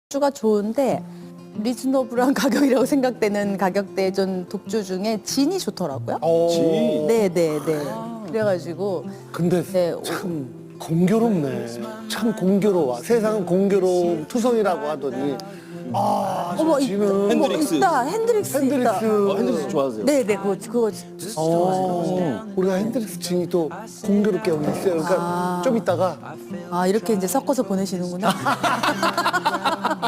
독주가 좋은데 리즈너블한 가격이라고 생각되는 가격대 전 독주 중에 진이 좋더라고요. 진. 네네네. 그래가지고 근데 네, 참 공교롭네. 참 공교로워. 세상은 공교로운 투성이라고 하더니 어머 진은 핸드릭스. 있다 핸드릭스 있다. 핸드릭스 좋아하세요? 네네 그거 진짜 좋아해요. 우리가 핸드릭스 진이 또 공교롭게 여기 있어요. 그러니까 좀 이따가 아 이렇게 이제 섞어서 보내시는구나.